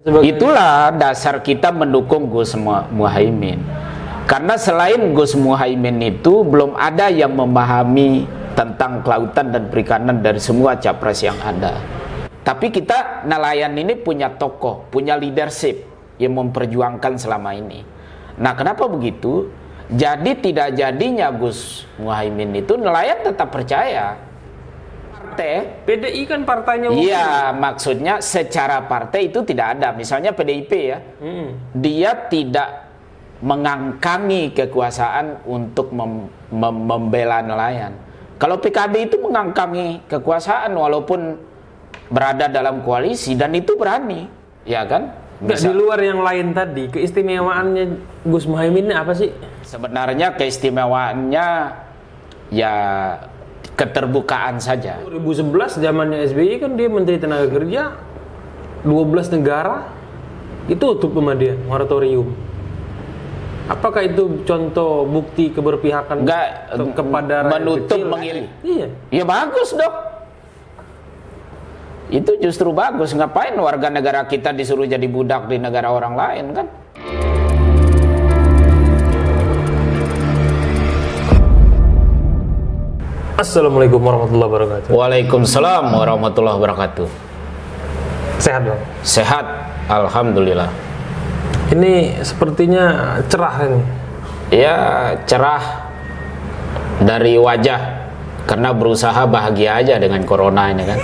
Itulah dasar kita mendukung Gus Muhaimin. Karena selain Gus Muhaimin itu belum ada yang memahami tentang kelautan dan perikanan dari semua capres yang ada. Tapi kita nelayan ini punya tokoh, punya leadership yang memperjuangkan selama ini. Nah, kenapa begitu? Jadi tidak jadinya Gus Muhaimin itu nelayan tetap percaya. PDI kan partainya. Iya, maksudnya secara partai itu tidak ada. Misalnya PDIP ya, dia tidak mengangkangi kekuasaan untuk membela nelayan. Kalau PKB itu mengangkangi kekuasaan walaupun berada dalam koalisi, dan itu berani, ya kan? Di luar yang lain tadi, keistimewaannya Gus Muhaimin apa sih? Sebenarnya keistimewaannya ya keterbukaan saja. 2011 zamannya SBY kan dia Menteri Tenaga Kerja, 12 negara itu tutup sama dia, moratorium. Apakah itu contoh bukti keberpihakan kepada menutup kecil? mengirim? Iya. Ya bagus dok. Itu justru bagus. Ngapain warga negara kita disuruh jadi budak di negara orang lain kan? Assalamualaikum warahmatullahi wabarakatuh. Waalaikumsalam warahmatullahi wabarakatuh. Sehat dong? Sehat, alhamdulillah. Ini sepertinya cerah ini. Ya cerah dari wajah, karena berusaha bahagia aja dengan corona ini kan.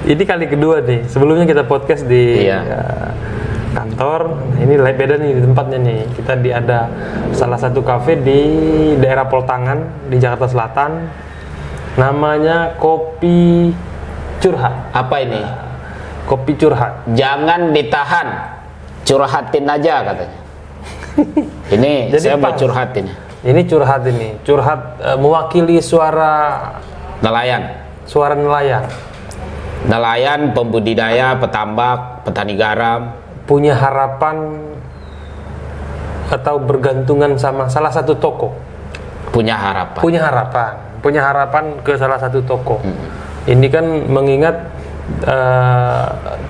Ini kali kedua nih. Sebelumnya kita podcast di kantor. Ini beda nih di tempatnya nih. Kita ada salah satu kafe di daerah Poltangan di Jakarta Selatan. Namanya Kopi Curhat. Apa ini? Kopi Curhat. Jangan ditahan, curhatin aja katanya. Ini jadi saya mau curhatin. Ini curhat ini. Curhat mewakili suara nelayan. Suara nelayan. Nelayan, pembudidaya, petambak, petani garam punya harapan atau bergantungan sama salah satu tokoh. Punya harapan. Punya harapan ke salah satu tokoh. Ini kan mengingat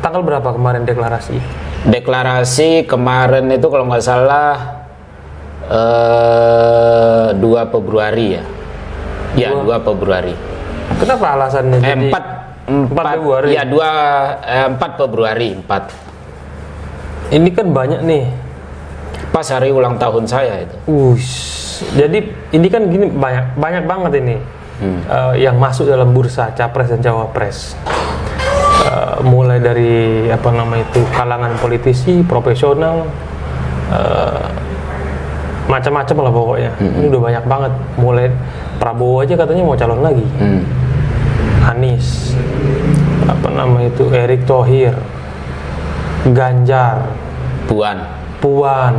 tanggal berapa kemarin deklarasi? Deklarasi kemarin itu kalau nggak salah 2 Februari ya. Ya 2 Februari. Kenapa alasannya? 4 Februari. Ya 4 Februari 4. Ini kan banyak nih. Pas hari ulang tahun saya itu. Jadi ini kan gini banyak banget ini yang masuk dalam bursa capres dan cawapres. Mulai dari kalangan politisi, profesional, macam-macam lah pokoknya. Ini udah banyak banget. Mulai Prabowo aja katanya mau calon lagi. Anies, Erick Thohir, Ganjar, Puan,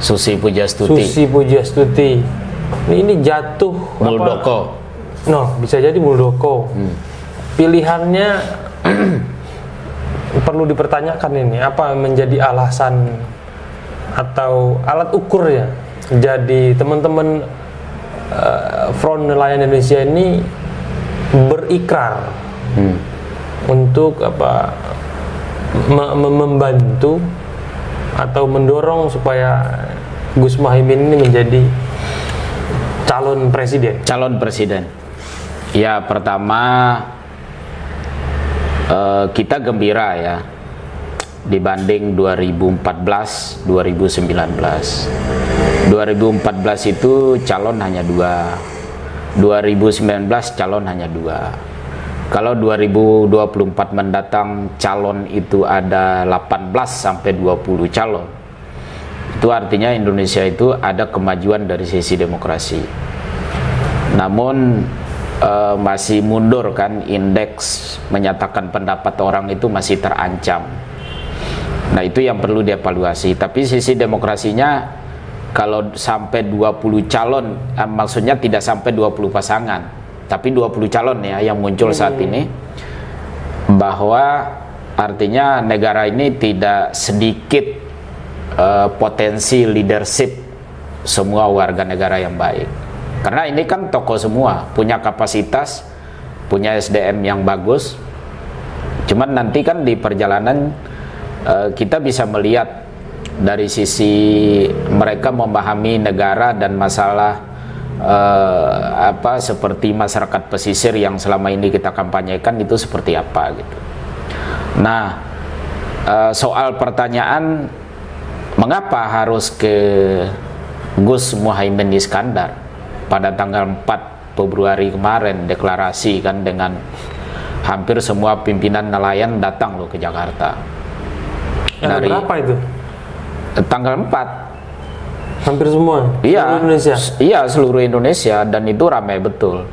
Susi Pujastuti. Ini jatuh Muldoko. Bisa jadi Muldoko. Pilihannya perlu dipertanyakan ini. Apa menjadi alasan atau alat ukurnya? Jadi teman-teman Front Nelayan Indonesia ini berikrar untuk membantu atau mendorong supaya Gus Muhaimin ini menjadi calon presiden. Ya, pertama kita gembira ya dibanding 2014 2019 itu calon hanya 2, 2019 calon hanya 2. Kalau 2024 mendatang calon itu ada 18 sampai 20 calon. Itu artinya Indonesia itu ada kemajuan dari sisi demokrasi. Namun masih mundur kan, indeks menyatakan pendapat orang itu masih terancam. Nah, itu yang perlu dievaluasi. Tapi sisi demokrasinya kalau sampai 20 calon, maksudnya tidak sampai 20 pasangan, tapi 20 calon ya yang muncul saat ini, bahwa artinya negara ini tidak sedikit potensi leadership semua warga negara yang baik. Karena ini kan tokoh semua, punya kapasitas, punya SDM yang bagus. Cuman nanti kan di perjalanan kita bisa melihat dari sisi mereka memahami negara dan masalah seperti masyarakat pesisir yang selama ini kita kampanyekan itu seperti apa gitu. Nah, soal pertanyaan mengapa harus ke Gus Muhaimin Iskandar pada tanggal 4 Februari kemarin deklarasi kan, dengan hampir semua pimpinan nelayan datang loh ke Jakarta. Dari berapa itu? Tanggal 4. Hampir semua? Iya, seluruh Indonesia? Iya, seluruh Indonesia, dan itu ramai betul.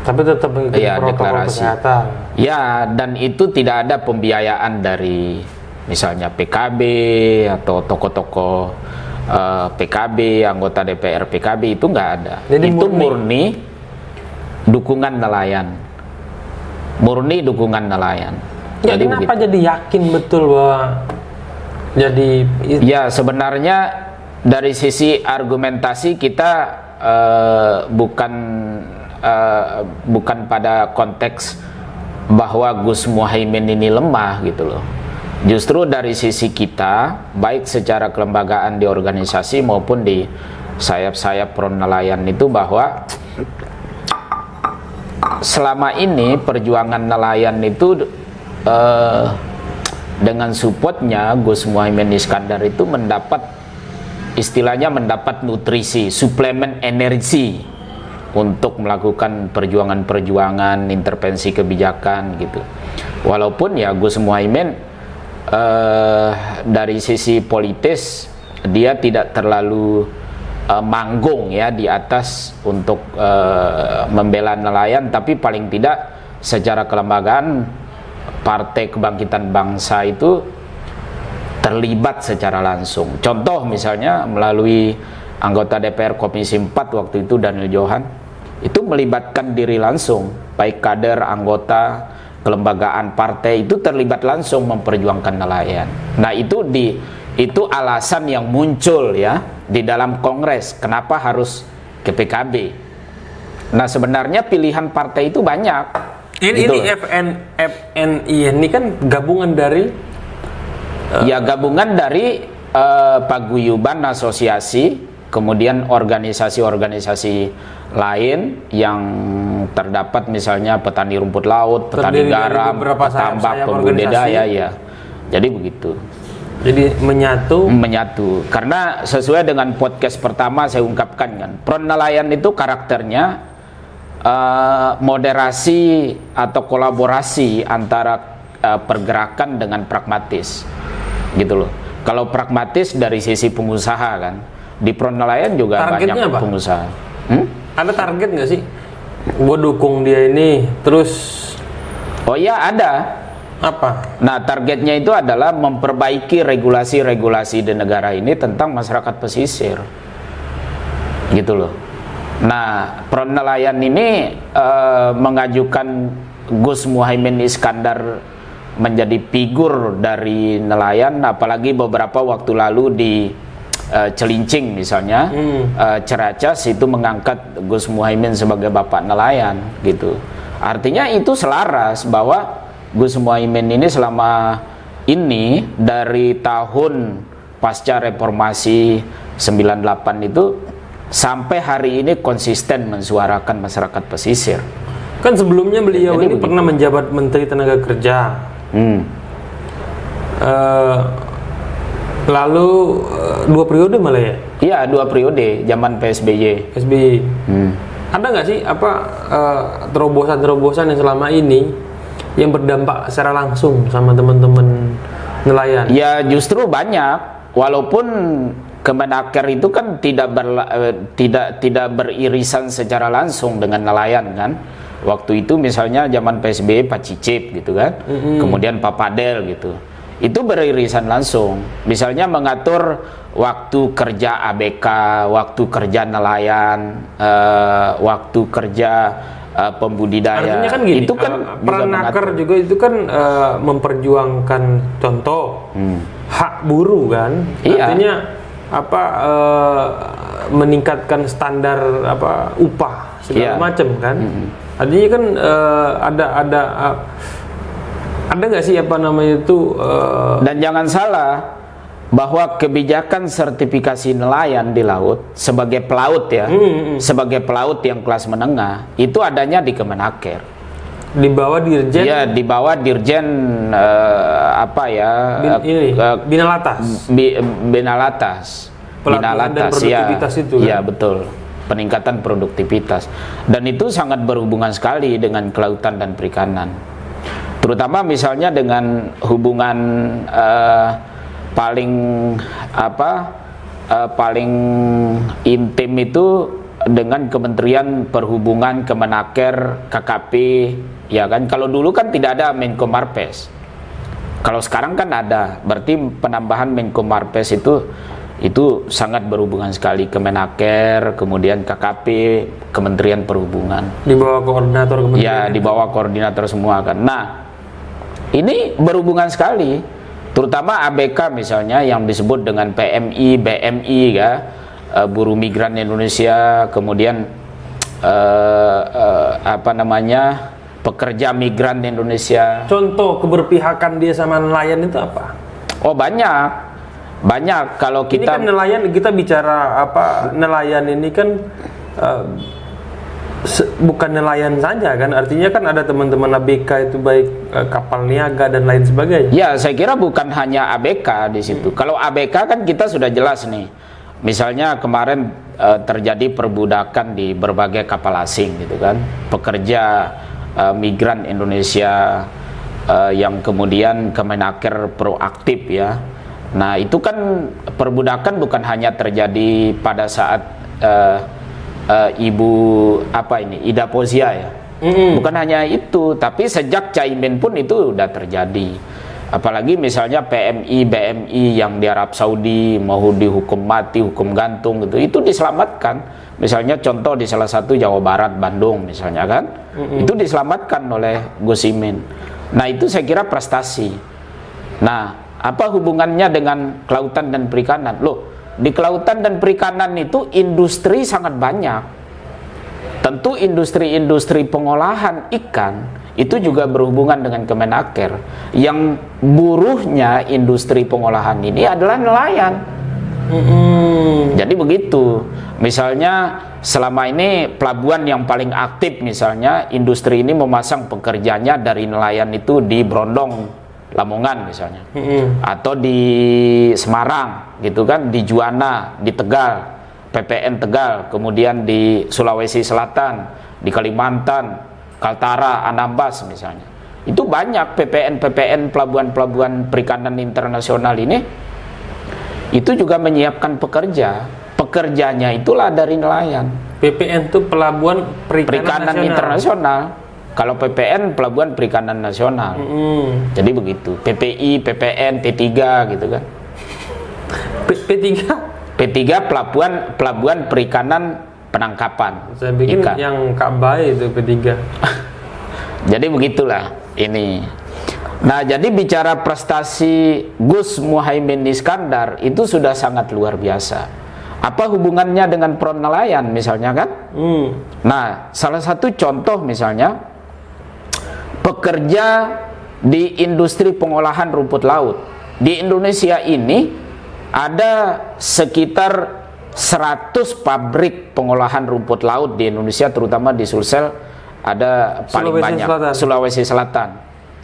Tapi tetap mengikuti protokol kesehatan? Ya, dan itu tidak ada pembiayaan dari misalnya PKB atau tokoh-tokoh PKB, anggota DPR PKB, itu nggak ada. Jadi itu murni dukungan nelayan. Murni dukungan nelayan. Ya, jadi kenapa begitu? Jadi yakin betul bahwa jadi ya, sebenarnya dari sisi argumentasi kita bukan pada konteks bahwa Gus Muhaimin ini lemah gitu loh. Justru dari sisi kita, baik secara kelembagaan di organisasi maupun di sayap-sayap pro nelayan itu, bahwa selama ini perjuangan nelayan itu dengan supportnya Gus Muhaimin Iskandar itu mendapat nutrisi, suplemen energi untuk melakukan perjuangan-perjuangan, intervensi kebijakan gitu. Walaupun ya Gus Muhaimin dari sisi politis dia tidak terlalu manggung ya di atas untuk membela nelayan, tapi paling tidak secara kelembagaan Partai Kebangkitan Bangsa itu terlibat secara langsung. Contoh misalnya melalui anggota DPR Komisi 4 waktu itu Daniel Johan, itu melibatkan diri langsung, baik kader, anggota, kelembagaan partai itu terlibat langsung memperjuangkan nelayan. Nah, itu alasan yang muncul ya di dalam Kongres kenapa harus ke PKB. Nah, sebenarnya pilihan partai itu banyak. Ini FNI ini kan gabungan dari ya gabungan dari paguyuban asosiasi, kemudian organisasi-organisasi lain yang terdapat, misalnya petani rumput laut, petani garam, petambak, pembudidaya ya. Jadi begitu. Jadi menyatu. Karena sesuai dengan podcast pertama saya ungkapkan kan, pro nelayan itu karakternya moderasi atau kolaborasi antara pergerakan dengan pragmatis gitu loh. Kalau pragmatis dari sisi pengusaha kan, di pro nelayan juga targetnya banyak apa? Pengusaha. Ada target nggak sih? Gue dukung dia ini terus. Oh iya ada. Apa? Nah, targetnya itu adalah memperbaiki regulasi-regulasi di negara ini tentang masyarakat pesisir gitu loh. Nah, pro nelayan ini mengajukan Gus Muhaimin Iskandar menjadi figur dari nelayan, apalagi beberapa waktu lalu di Celincing misalnya, Ciracas itu mengangkat Gus Muhaimin sebagai bapak nelayan gitu. Artinya itu selaras bahwa Gus Muhaimin ini selama ini dari tahun pasca reformasi 98 itu sampai hari ini konsisten mensuarakan masyarakat pesisir. Kan sebelumnya beliau ini pernah menjabat Menteri Tenaga Kerja. Lalu 2 periode malah ya? Iya, 2 periode zaman PSBY. Ada nggak sih terobosan-terobosan yang selama ini yang berdampak secara langsung sama teman-teman nelayan? Ya justru banyak, walaupun Kemenaker itu kan tidak beririsan secara langsung dengan nelayan kan. Waktu itu misalnya zaman PSBY Pak Cicip gitu kan, kemudian Pak Padel gitu, itu beririsan langsung. Misalnya mengatur waktu kerja ABK, waktu kerja nelayan, waktu kerja pembudidaya. Artinya kan gini, itu kan Pernaker juga itu kan memperjuangkan contoh hak buruh kan. Iya. Artinya meningkatkan standar upah segala macam kan. Artinya kan ada Ada nggak sih apa namanya itu? Dan jangan salah bahwa kebijakan sertifikasi nelayan di laut sebagai pelaut ya, sebagai pelaut yang kelas menengah itu adanya di Kemenaker. Di bawah dirjen? Ya, di bawah dirjen Binalatas. Binalatas. Pelatihan dan produktivitas ya, itu kan? ya betul, peningkatan produktivitas, dan itu sangat berhubungan sekali dengan kelautan dan perikanan, terutama misalnya dengan hubungan paling intim itu dengan Kementerian Perhubungan, Kemenaker, KKP, ya kan. Kalau dulu kan tidak ada Menko Marves, kalau sekarang kan ada, berarti penambahan Menko Marves itu sangat berhubungan sekali. Kemenaker, kemudian KKP, Kementerian Perhubungan. Di bawah koordinator kementerian. Ya, di bawah koordinator semua kan. Nah, ini berhubungan sekali, terutama ABK misalnya yang disebut dengan PMI, BMI ya, Buruh Migran Indonesia, kemudian pekerja migran Indonesia. Contoh keberpihakan dia sama nelayan itu apa? Oh, banyak kalau Ini kita kan nelayan, kita bicara nelayan ini kan bukan nelayan saja kan, artinya kan ada teman-teman ABK itu baik kapal niaga dan lain sebagainya. Ya, saya kira bukan hanya ABK di situ. Kalau ABK kan kita sudah jelas nih, misalnya kemarin terjadi perbudakan di berbagai kapal asing gitu kan, pekerja migran Indonesia yang kemudian Kemenaker proaktif ya. Nah, itu kan perbudakan bukan hanya terjadi pada saat Ida Pozia ya. Bukan hanya itu, tapi sejak Caimin pun itu udah terjadi. Apalagi misalnya PMI, BMI yang di Arab Saudi mau dihukum mati, hukum gantung gitu, itu diselamatkan. Misalnya contoh di salah satu Jawa Barat, Bandung misalnya kan, itu diselamatkan oleh Gus Imin. Nah, itu saya kira prestasi. Nah, apa hubungannya dengan kelautan dan perikanan? Loh, di kelautan dan perikanan itu industri sangat banyak. Tentu industri-industri pengolahan ikan itu juga berhubungan dengan Kemenaker. Yang buruhnya industri pengolahan ini adalah nelayan. Jadi begitu. Misalnya selama ini pelabuhan yang paling aktif misalnya industri ini memasang pekerjanya dari nelayan itu di Brondong, Lamongan misalnya, atau di Semarang gitu kan, di Juwana, di Tegal, PPN Tegal, kemudian di Sulawesi Selatan, di Kalimantan, Kaltara, Anambas misalnya. Itu banyak PPN pelabuhan-pelabuhan perikanan internasional ini, itu juga menyiapkan pekerjanya itulah dari nelayan. PPN itu pelabuhan perikanan internasional. Kalau PPN pelabuhan perikanan nasional. Jadi begitu. PPI, PPN, P3 gitu kan. P3? P3 pelabuhan perikanan penangkapan. Saya bikin ikan. Yang Ka'bah itu P3. Jadi begitulah ini. Nah, jadi bicara prestasi Gus Muhaimin Iskandar itu sudah sangat luar biasa. Apa hubungannya dengan pro nelayan misalnya kan? Nah, salah satu contoh misalnya pekerja di industri pengolahan rumput laut di Indonesia ini ada sekitar 100 pabrik pengolahan rumput laut di Indonesia, terutama di Sulsel ada paling banyak. Sulawesi Selatan,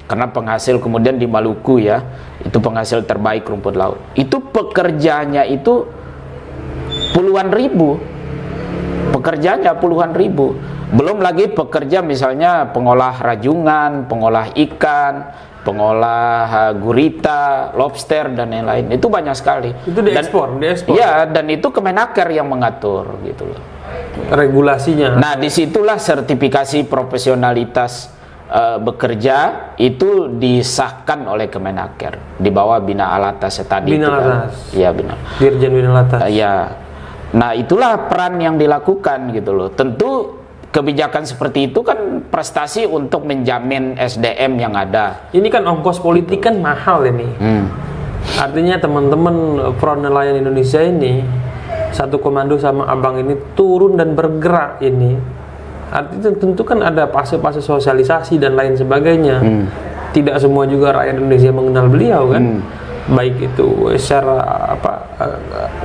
karena penghasil, kemudian di Maluku ya, itu penghasil terbaik rumput laut. Itu pekerjanya itu puluhan ribu, pekerjanya puluhan ribu. Belum lagi pekerja misalnya pengolah rajungan, pengolah ikan, pengolah gurita, lobster dan lain-lain. Itu banyak sekali. Itu diekspor. Ya, dan itu Kemenaker yang mengatur gitu loh. Regulasinya. Nah, disitulah sertifikasi profesionalitas bekerja itu disahkan oleh Kemenaker di bawah Binalatas tadi. Binalatas. Iya, benar. Dirjen Binalatas. Ya. Nah, itulah peran yang dilakukan gitu loh. Tentu kebijakan seperti itu kan prestasi untuk menjamin SDM yang ada. Ini kan ongkos politik kan mahal ini. Artinya teman-teman pro nelayan Indonesia ini satu komando sama abang ini turun dan bergerak ini. Artinya tentu kan ada fase-fase sosialisasi dan lain sebagainya. tidak semua juga rakyat Indonesia mengenal beliau kan. Baik itu secara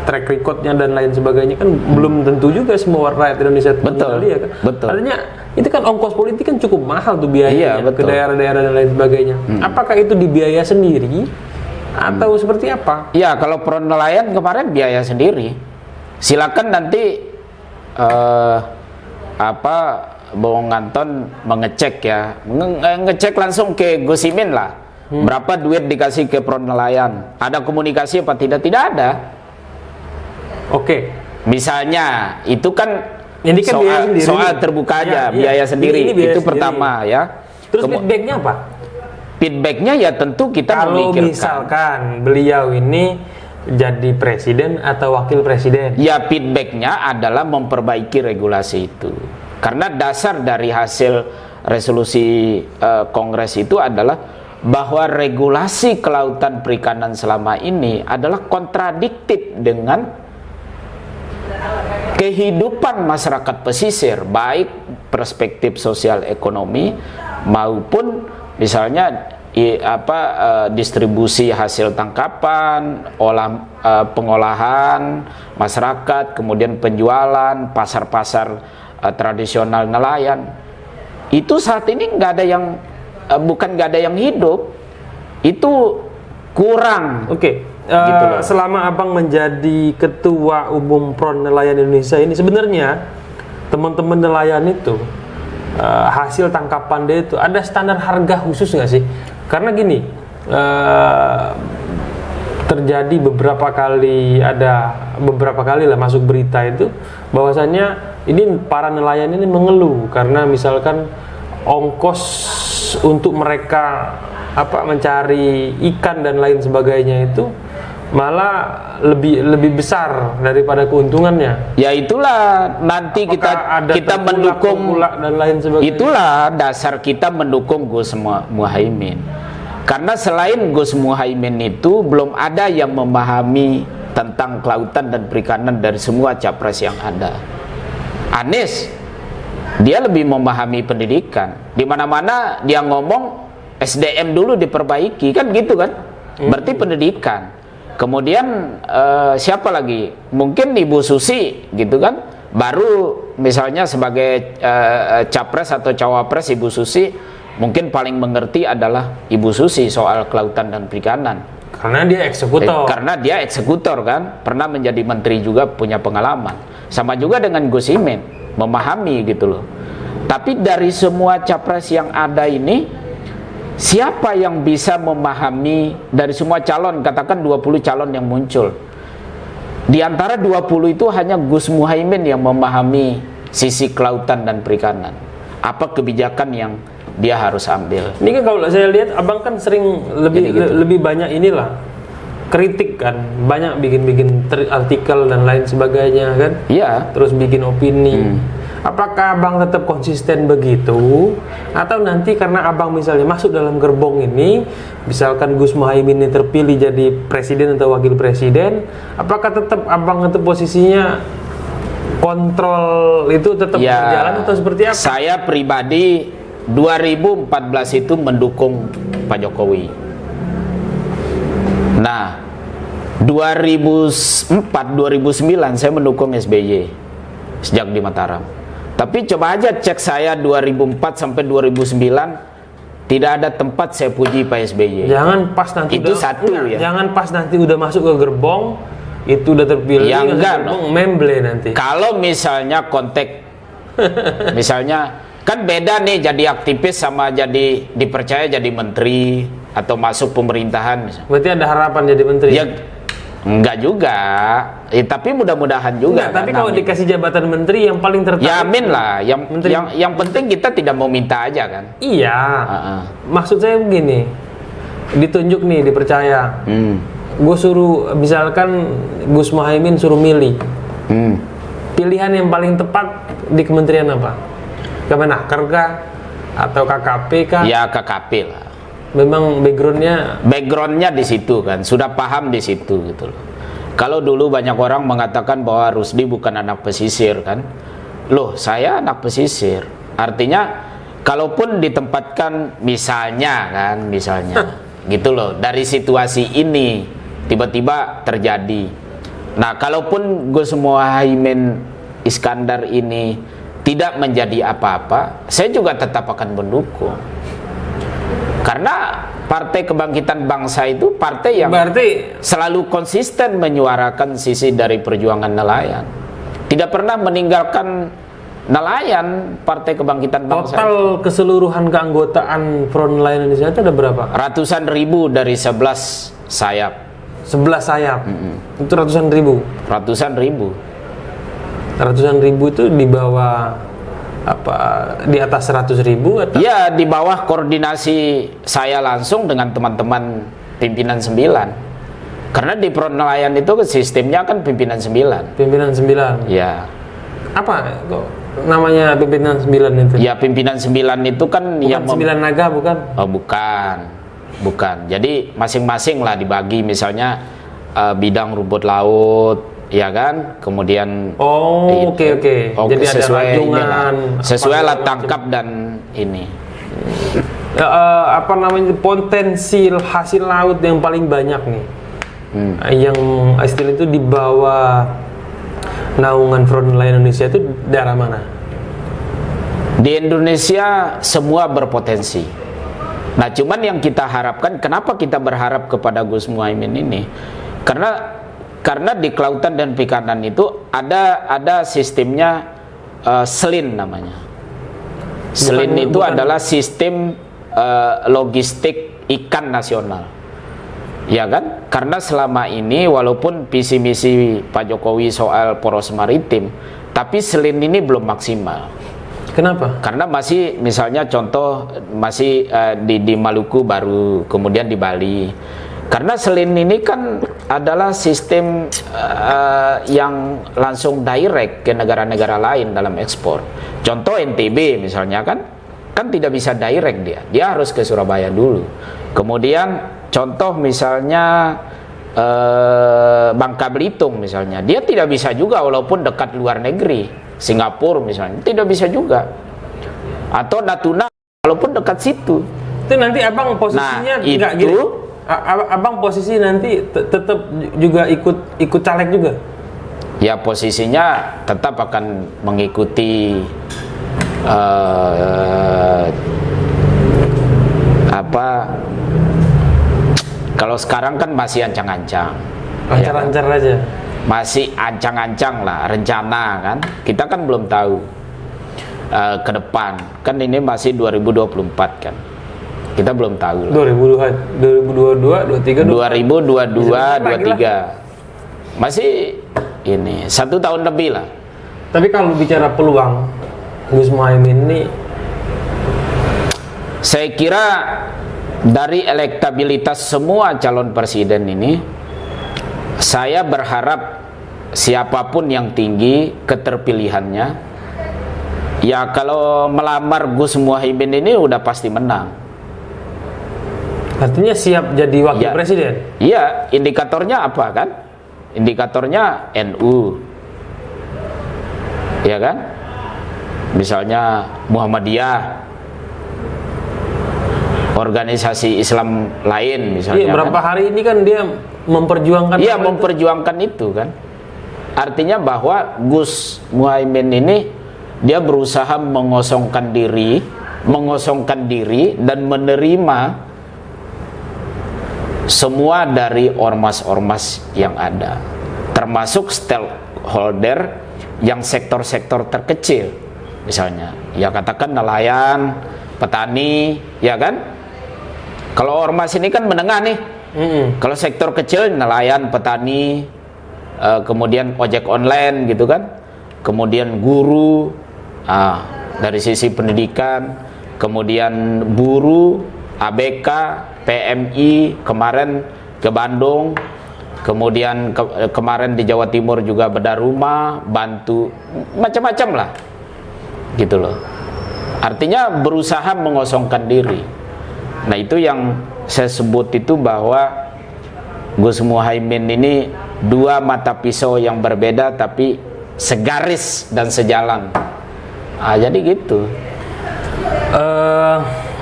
track recordnya dan lain sebagainya kan belum tentu juga semua rakyat Indonesia mengenal dia kan. Artinya itu kan ongkos politik kan cukup mahal tuh biayanya ke daerah-daerah dan lain sebagainya. Apakah itu dibiaya sendiri atau seperti apa? Ya, kalau Pro Nelayan kemarin biaya sendiri. Silakan nanti Bung Anton mengecek ya, ngecek langsung ke Gus Imin lah. Berapa duit dikasih ke Pro Nelayan? Ada komunikasi apa tidak? Tidak ada. Oke. Misalnya itu kan ini kan soal terbuka aja, biaya sendiri. Biaya itu sendiri. Pertama ya. Terus feedbacknya apa? Feedbacknya ya tentu kita kalau memikirkan. Misalkan beliau ini jadi presiden atau wakil presiden. Ya, feedbacknya adalah memperbaiki regulasi itu. Karena dasar dari hasil resolusi Kongres itu adalah bahwa regulasi kelautan perikanan selama ini adalah kontradiktif dengan kehidupan masyarakat pesisir, baik perspektif sosial ekonomi maupun misalnya distribusi hasil tangkapan, pengolahan masyarakat, kemudian penjualan, pasar-pasar tradisional nelayan. Itu saat ini nggak ada yang bukan nggak ada yang hidup, itu kurang. Oke. Gitu loh. Selama abang menjadi ketua umum Pro Nelayan Indonesia ini, sebenarnya teman-teman nelayan itu hasil tangkapan dia itu ada standar harga khusus nggak sih? Karena gini, terjadi beberapa kali lah masuk berita itu bahwasanya ini para nelayan ini mengeluh karena misalkan ongkos untuk mereka mencari ikan dan lain sebagainya itu malah lebih besar daripada keuntungannya. Ya itulah nanti kita mendukung dan lain sebagainya. Itulah dasar kita mendukung Gus Muhaimin. Karena selain Gus Muhaimin itu belum ada yang memahami tentang kelautan dan perikanan dari semua capres yang ada. Anies dia lebih memahami pendidikan. Di mana-mana dia ngomong SDM dulu diperbaiki, kan gitu kan? Berarti pendidikan. Kemudian siapa lagi? Mungkin Ibu Susi gitu kan? Baru misalnya sebagai capres atau cawapres Ibu Susi mungkin paling mengerti adalah Ibu Susi soal kelautan dan perikanan. Karena dia eksekutor. Karena dia eksekutor kan, pernah menjadi menteri juga, punya pengalaman. Sama juga dengan Gus Imin, memahami gitu loh. Tapi dari semua capres yang ada ini, siapa yang bisa memahami dari semua calon, katakan 20 calon yang muncul. Di antara 20 itu hanya Gus Muhaimin yang memahami sisi kelautan dan perikanan. Apa kebijakan yang dia harus ambil. Ini kan kalau saya lihat abang kan sering lebih banyak inilah kritik kan, banyak bikin artikel dan lain sebagainya kan. Iya. Terus bikin opini. Apakah abang tetap konsisten begitu, atau nanti karena abang misalnya masuk dalam gerbong ini, misalkan Gus Muhaimin ini terpilih jadi presiden atau wakil presiden, apakah tetap abang tetap posisinya kontrol itu tetap berjalan atau seperti apa? Saya pribadi 2014 itu mendukung Pak Jokowi. Nah, 2004, 2009 saya mendukung SBY sejak di Mataram. Tapi coba aja cek saya 2004 sampai 2009, tidak ada tempat saya puji Pak SBY. Jangan pas nanti itu ya. Jangan pas nanti udah masuk ke gerbong itu udah terpilih ya enggak, memble nanti. Kalau misalnya konteks misalnya kan beda nih jadi aktivis sama jadi dipercaya jadi menteri atau masuk pemerintahan misalnya. Berarti ada harapan jadi menteri? Ya enggak juga, tapi mudah-mudahan juga. Enggak, tapi kalau dikasih jabatan menteri yang paling tertarik. Ya amin lah, yang penting kita tidak mau minta aja kan. Iya. Maksud saya begini, ditunjuk nih, dipercaya. Gue suruh, misalkan Gus Muhaimin suruh milih. Pilihan yang paling tepat di kementerian apa? Kemenaker kah? Atau KKP kah? Ya KKP lah. Memang backgroundnya di situ kan, sudah paham di situ gitu loh. Kalau dulu banyak orang mengatakan bahwa Rusdi bukan anak pesisir kan, loh saya anak pesisir. Artinya kalaupun ditempatkan misalnya gitu loh, dari situasi ini tiba-tiba terjadi. Nah, kalaupun Gus Muhaimin Iskandar ini tidak menjadi apa-apa, saya juga tetap akan mendukung. Karena Partai Kebangkitan Bangsa itu partai yang selalu konsisten menyuarakan sisi dari perjuangan nelayan. Tidak pernah meninggalkan nelayan. Partai Kebangkitan Bangsa total itu, keseluruhan keanggotaan Front Nelayan Indonesia itu ada berapa? Ratusan ribu dari 11 sayap. 11 sayap? Itu ratusan ribu? Ratusan ribu. Ratusan ribu itu di bawah apa, di atas 100.000 atau? Ya, di bawah koordinasi saya langsung dengan teman-teman pimpinan 9. Karena di Front Nelayan itu sistemnya kan pimpinan 9. Pimpinan 9? Ya. Apa kok namanya pimpinan 9 itu? Ya, pimpinan 9 itu kan bukan yang 9 naga, bukan? Oh, bukan. Jadi masing-masing lah dibagi, misalnya bidang rumput laut, ya kan, kemudian oke. Jadi sesuai ada rajungan, sesuai lah tangkap dan ini apa namanya, potensi hasil laut yang paling banyak nih, yang istilah itu di bawah naungan Front Nelayan Indonesia itu daerah mana? Di Indonesia semua berpotensi. Nah, cuman yang kita harapkan, kenapa kita berharap kepada Gus Muhaimin ini, karena di kelautan dan perikanan itu ada sistemnya SLIN namanya. SLIN itu adalah sistem logistik ikan nasional. Ya kan? Karena selama ini walaupun visi misi Pak Jokowi soal poros maritim, tapi SLIN ini belum maksimal. Kenapa? Karena masih, misalnya contoh, masih di Maluku baru, kemudian di Bali. Karena SLIN ini kan adalah sistem yang langsung direct ke negara-negara lain dalam ekspor. Contoh NTB misalnya kan tidak bisa direct, dia harus ke Surabaya dulu. Kemudian contoh misalnya Bangka Belitung misalnya, dia tidak bisa juga walaupun dekat luar negeri. Singapura misalnya tidak bisa juga. Atau Natuna walaupun dekat situ. Itu nanti abang posisinya nah, gini. Abang posisi nanti tetap juga ikut caleg juga? Ya, posisinya tetap akan mengikuti kalau sekarang kan masih ancang-ancang. Ancar-ancar ya, aja. Masih ancang-ancang lah, rencana kan. Kita kan belum tahu ke depan. Kan ini masih 2024 kan. Kita belum tahu lah. 2022, 2023, 2022, 23. Masih ini 1 tahun lebih lah. Tapi kalau bicara peluang Gus Muhaimin ini, saya kira dari elektabilitas semua calon presiden ini, saya berharap siapapun yang tinggi keterpilihannya, ya kalau melamar Gus Muhaimin ini udah pasti menang. Artinya siap jadi wakil presiden? Iya, indikatornya apa kan? Indikatornya NU, ya kan? Misalnya Muhammadiyah, organisasi Islam lain misalnya. Iya, berapa hari ini kan dia memperjuangkan. Iya, memperjuangkan itu kan. Artinya bahwa Gus Muhaimin ini dia berusaha mengosongkan diri dan menerima semua dari ormas-ormas yang ada, termasuk stakeholder yang sektor-sektor terkecil, misalnya, ya katakan nelayan, petani, ya kan? Kalau ormas ini kan menengah nih. Kalau sektor kecil nelayan, petani, kemudian ojek online gitu kan, kemudian guru, dari sisi pendidikan, kemudian buruh, ABK, PMI, kemarin ke Bandung, kemudian kemarin di Jawa Timur juga bedah rumah, bantu, macam-macam lah, gitu loh. Artinya berusaha mengosongkan diri. Nah, itu yang saya sebut itu bahwa Gus Muhaimin ini dua mata pisau yang berbeda tapi segaris dan sejalan. Jadi gitu.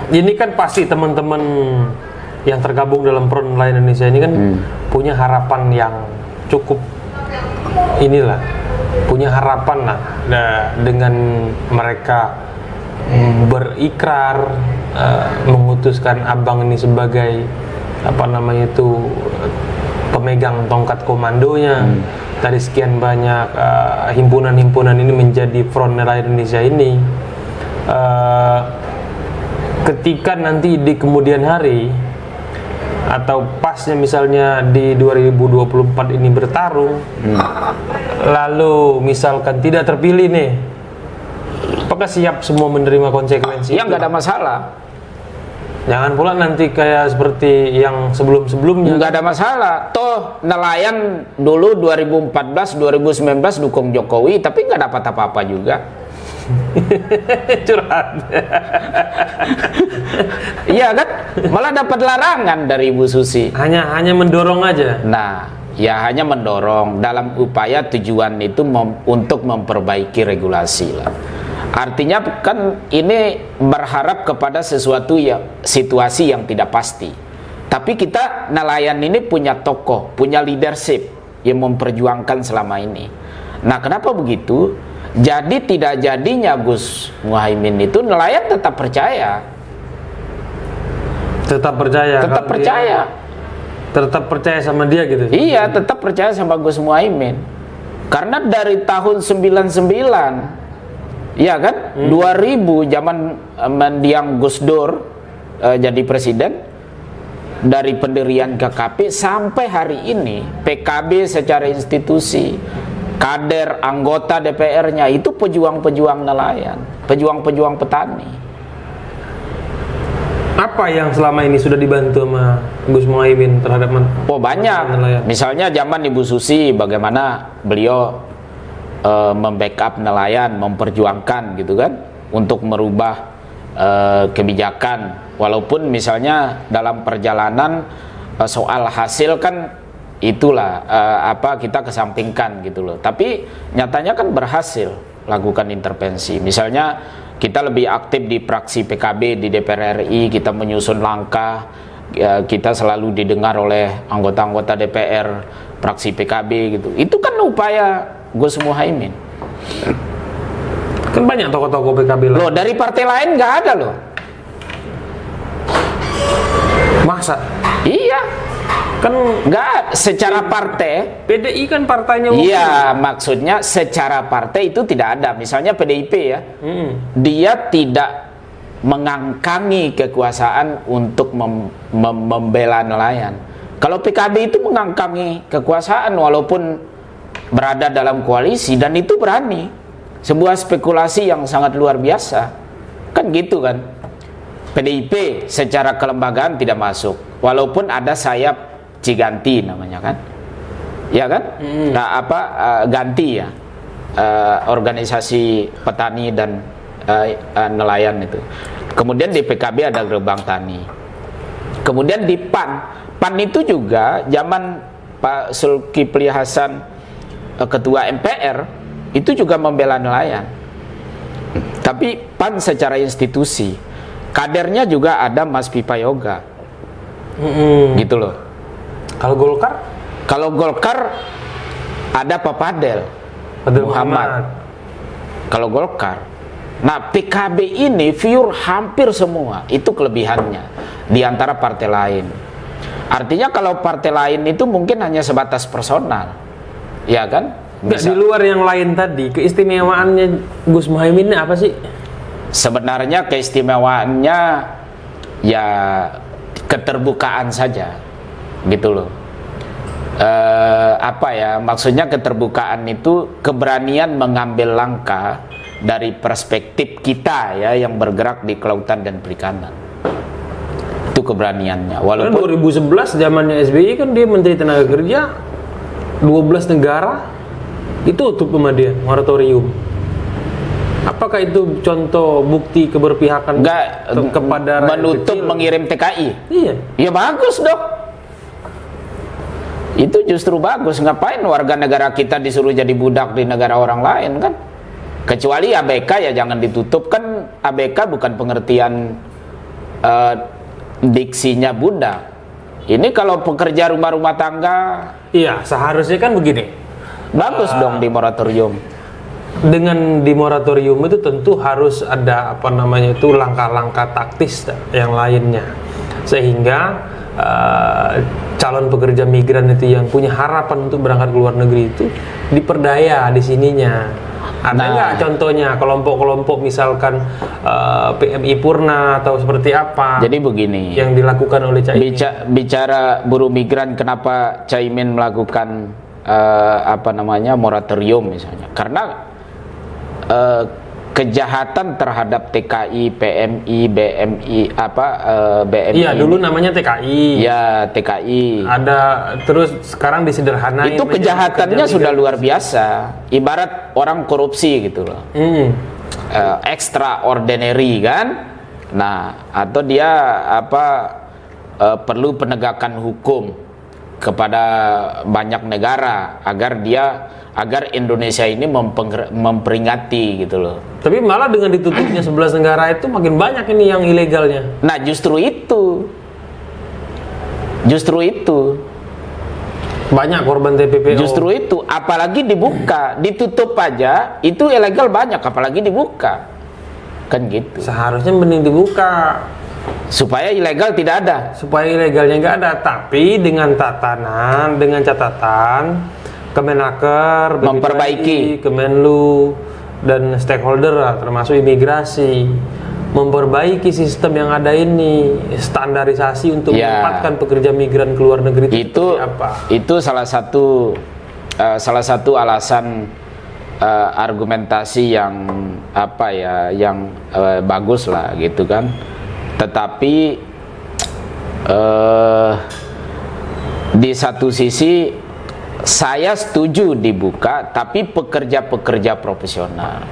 Ini kan pasti teman-teman yang tergabung dalam Front Nelayan Indonesia ini kan punya harapan yang cukup inilah, punya harapan lah dengan mereka berikrar mengutuskan abang ini sebagai pemegang tongkat komandonya dari sekian banyak himpunan-himpunan ini menjadi Front Nelayan Indonesia ini. Ketika nanti di kemudian hari atau pasnya misalnya di 2024 ini bertarung, lalu misalkan tidak terpilih nih, apakah siap semua menerima konsekuensi? Ya nggak ada masalah. Jangan pula nanti kayak seperti yang sebelum-sebelumnya. Nggak ada masalah. Toh nelayan dulu 2014, 2019 dukung Jokowi, tapi nggak dapat apa-apa juga. Curhat. Iya kan? Malah dapat larangan dari Ibu Susi. Hanya mendorong aja. Nah, ya hanya mendorong dalam upaya tujuan itu untuk memperbaiki regulasi lah. Artinya kan ini berharap kepada sesuatu situasi yang tidak pasti. Tapi kita nelayan ini punya tokoh, punya leadership yang memperjuangkan selama ini. Nah, kenapa begitu? Jadi tidak jadinya Gus Muhaimin itu nelayan tetap percaya. Tetap percaya sama dia gitu. Iya, tetap percaya sama Gus Muhaimin. Karena dari tahun 99, iya kan? 2000 zaman mendiang Gus Dur jadi presiden, dari pendirian KKP sampai hari ini PKB secara institusi, kader, anggota DPR-nya itu pejuang-pejuang nelayan, pejuang-pejuang petani. Apa yang selama ini sudah dibantu sama Gus Muhaimin terhadap banyak nelayan? Misalnya zaman Ibu Susi, bagaimana beliau membackup nelayan, memperjuangkan gitu kan, untuk merubah kebijakan. Walaupun misalnya dalam perjalanan soal hasil kan itulah kita kesampingkan gitu loh. Tapi nyatanya kan berhasil lakukan intervensi. Misalnya kita lebih aktif di fraksi PKB di DPR RI, kita menyusun langkah, kita selalu didengar oleh anggota-anggota DPR fraksi PKB gitu. Itu kan upaya Gus Muhaimin. Kan banyak tokoh-tokoh PKB loh, dari partai lain nggak ada loh. Masa? Iya. Kan nggak secara partai. PDI kan partainya. Iya, maksudnya secara partai itu tidak ada. Misalnya PDIP ya, dia tidak mengangkangi kekuasaan untuk membela nelayan. Kalau PKB itu mengangkangi kekuasaan walaupun berada dalam koalisi, dan itu berani. Sebuah spekulasi yang sangat luar biasa. Kan gitu kan. PDIP secara kelembagaan tidak masuk, walaupun ada sayap Ciganti namanya kan, ya kan? Nah, ganti ya, organisasi petani dan nelayan itu. Kemudian di PKB ada Gerbang Tani. Kemudian di PAN itu juga zaman Pak Zulkifli Hasan ketua MPR itu juga membela nelayan. Tapi PAN secara institusi, kadernya juga ada Mas Pipa Yoga, gitu loh. Kalau Golkar? Kalau Golkar ada Pak Fadel Muhammad. Kalau Golkar, nah PKB ini viewer hampir semua, itu kelebihannya di antara partai lain. Artinya kalau partai lain itu mungkin hanya sebatas personal, ya kan? Di luar yang lain tadi, keistimewaannya Gus Muhaimin ini apa sih? Sebenarnya keistimewaannya ya keterbukaan saja, gitu loh. Maksudnya keterbukaan itu keberanian mengambil langkah dari perspektif kita ya yang bergerak di kelautan dan perikanan. Itu keberaniannya. Walaupun 2011 zamannya SBY kan dia Menteri Tenaga Kerja, 12 negara itu tutup sama dia moratorium. Apakah itu contoh bukti keberpihakan kepada menutup mengirim TKI? Iya. Ya bagus dong. Itu justru bagus. Ngapain warga negara kita disuruh jadi budak di negara orang lain kan? Kecuali ABK ya jangan ditutup, kan ABK bukan pengertian diksinya budak. Ini kalau pekerja rumah tangga, iya seharusnya kan begini. bagus dong di moratorium. Dengan di moratorium itu tentu harus ada apa namanya itu langkah-langkah taktis yang lainnya, sehingga calon pekerja migran itu yang punya harapan untuk berangkat ke luar negeri itu diperdaya di sininya. Ada nggak contohnya kelompok-kelompok misalkan PMI Purna atau seperti apa? Jadi begini, yang dilakukan oleh Caimin. Bicara buruh migran, kenapa Caimin melakukan moratorium misalnya? Karena kejahatan terhadap TKI, PMI, BMI, BMI. Iya, dulu namanya TKI. Ya, TKI. Ada, terus sekarang disederhanain. Itu kejahatannya sudah luar biasa. Ibarat orang korupsi gitu loh. Extraordinary kan? Nah, atau dia perlu penegakan hukum kepada banyak negara agar Indonesia ini memperingati gitu loh. Tapi malah dengan ditutupnya 11 negara itu makin banyak ini yang ilegalnya. Nah, justru itu banyak korban TPPO. Justru itu, apalagi dibuka, ditutup aja itu ilegal banyak, apalagi dibuka. Kan gitu. Seharusnya mending dibuka supaya ilegal tidak ada. Supaya ilegalnya nggak ada, tapi dengan catatan Kemenaker, memperbaiki, Kemenlu dan stakeholder lah, termasuk imigrasi, memperbaiki sistem yang ada ini, standarisasi untuk menempatkan pekerja migran ke luar negeri itu apa? Itu salah satu alasan argumentasi yang bagus lah gitu kan. Tetapi di satu sisi saya setuju dibuka, tapi pekerja-pekerja profesional.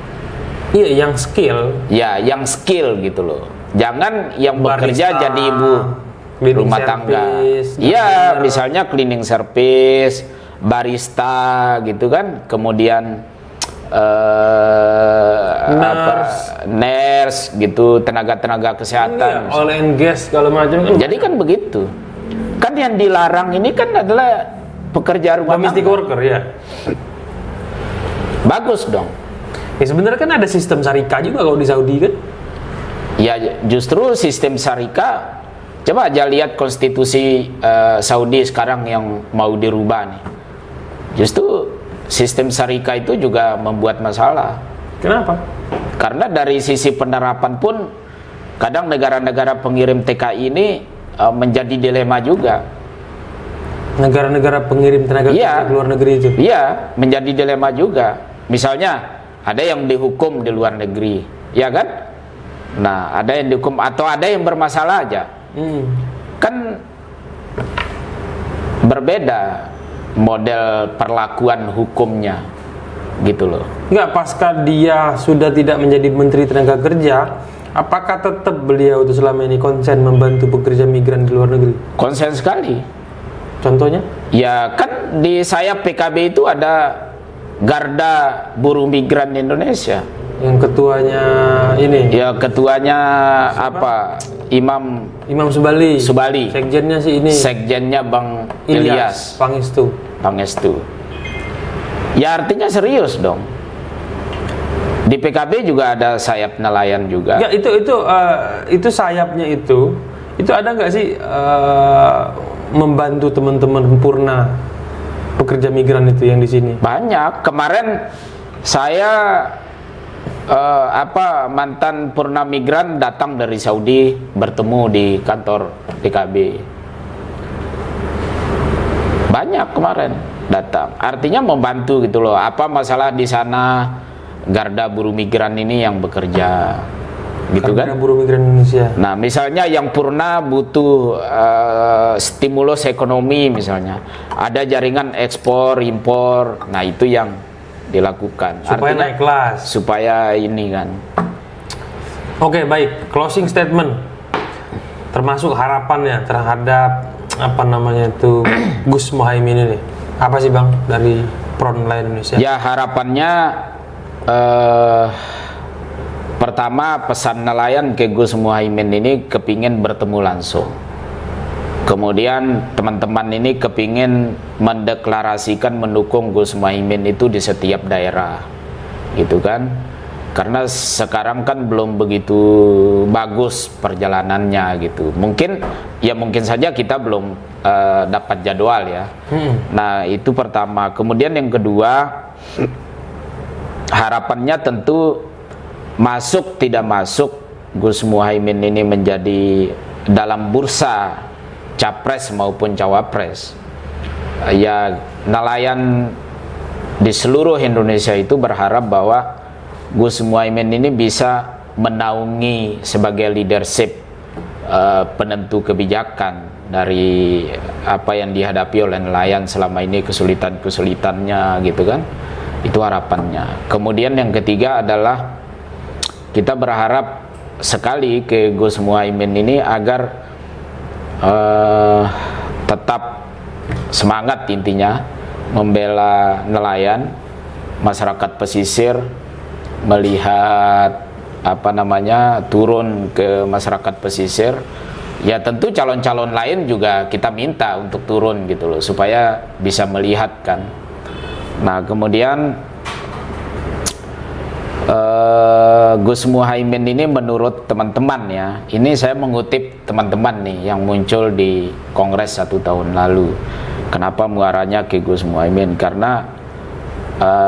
Iya, yang skill. Ya, yang skill gitu loh. Jangan yang bekerja barista, jadi ibu rumah tangga. Iya, misalnya cleaning service, barista gitu kan. Kemudian nurse gitu, tenaga-tenaga kesehatan. Oil and gas segala macam kan. Jadi kan begitu. Kan yang dilarang ini kan adalah pekerja rumah domestic worker ya. Bagus dong. Ya sebenarnya kan ada sistem syarikah juga kalau di Saudi kan. Ya justru sistem syarikah, coba aja lihat konstitusi Saudi sekarang yang mau dirubah nih. Justru sistem syarikah itu juga membuat masalah. Kenapa? Karena dari sisi penerapan pun kadang negara-negara pengirim TKI ini menjadi dilema juga. Negara-negara pengirim tenaga kerja ke luar negeri itu. Iya, menjadi dilema juga. Misalnya ada yang dihukum di luar negeri, ya kan? Nah, ada yang dihukum atau ada yang bermasalah aja. Kan berbeda model perlakuan hukumnya, gitu loh. Enggak, pasca dia sudah tidak menjadi Menteri Tenaga Kerja, apakah tetap beliau itu selama ini konsen membantu pekerja migran di luar negeri? Konsen sekali. Contohnya? Ya kan di sayap PKB itu ada Garda Buruh Migran Indonesia. Yang ketuanya ini? Ya ketuanya apa? Imam Subali. Sekjennya sih ini. Sekjennya Bang Ilyas Pangestu. Ya artinya serius dong. Di PKB juga ada sayap nelayan juga. Ya itu sayapnya itu ada nggak sih membantu teman-teman Purna pekerja migran itu yang di sini? Banyak. Kemarin saya mantan Purna migran datang dari Saudi bertemu di kantor PKB. Banyak kemarin datang. Artinya membantu gitu loh. Apa masalah di sana Garda Buruh Migran ini yang bekerja. Gitu kan? Buruh migran Indonesia. Nah, misalnya yang Purna butuh stimulus ekonomi misalnya, ada jaringan ekspor impor, nah itu yang dilakukan. Supaya artinya, naik kelas. Supaya ini kan. Oke, baik. Closing statement. Termasuk harapannya terhadap Gus Muhaimin ini. Apa sih Bang dari Frontline Indonesia? Ya harapannya Pertama, pesan nelayan ke Gus Muhaimin ini kepingin bertemu langsung. Kemudian teman-teman ini kepingin mendeklarasikan mendukung Gus Muhaimin itu di setiap daerah, gitu kan? Karena sekarang kan belum begitu bagus perjalanannya gitu. Mungkin saja kita belum dapat jadwal ya. Nah itu pertama. Kemudian yang kedua, harapannya tentu masuk tidak masuk Gus Muhaimin ini menjadi dalam bursa capres maupun cawapres, ya nelayan di seluruh Indonesia itu berharap bahwa Gus Muhaimin ini bisa menaungi sebagai leadership penentu kebijakan dari apa yang dihadapi oleh nelayan selama ini, kesulitannya gitu kan. Itu harapannya. Kemudian yang ketiga adalah kita berharap sekali ke Gus Muhaimin ini agar tetap semangat intinya membela nelayan, masyarakat pesisir, melihat turun ke masyarakat pesisir. Ya tentu calon-calon lain juga kita minta untuk turun gitu loh, supaya bisa melihat kan. Nah kemudian Gus Muhaimin ini menurut teman-teman ya, ini saya mengutip teman-teman nih yang muncul di Kongres 1 tahun lalu. Kenapa muaranya ke Gus Muhaimin? Karena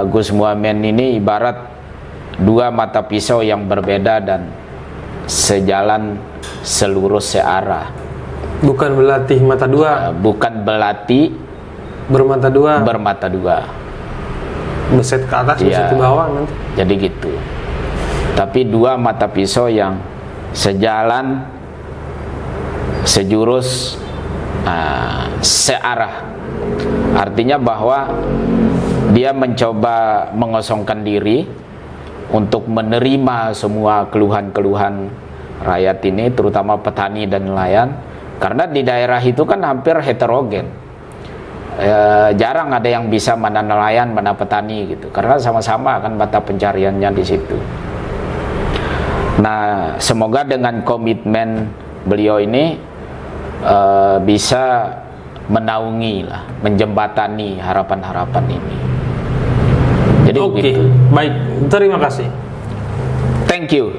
Gus Muhaimin ini ibarat dua mata pisau yang berbeda dan sejalan selurus searah. Bukan belati mata dua. Bukan belati bermata dua. Bermata dua. Beset ke atas, beset ke bawah nanti. Jadi gitu. Tapi dua mata pisau yang sejalan, sejurus, searah. Artinya bahwa dia mencoba mengosongkan diri untuk menerima semua keluhan-keluhan rakyat ini, terutama petani dan nelayan. Karena di daerah itu kan hampir heterogen. Jarang ada yang bisa mana nelayan, mana petani gitu. Karena sama-sama kan mata pencariannya di situ. Nah, semoga dengan komitmen beliau ini bisa menaungi lah, menjembatani harapan-harapan ini. Jadi Oke, baik. Terima kasih. Thank you.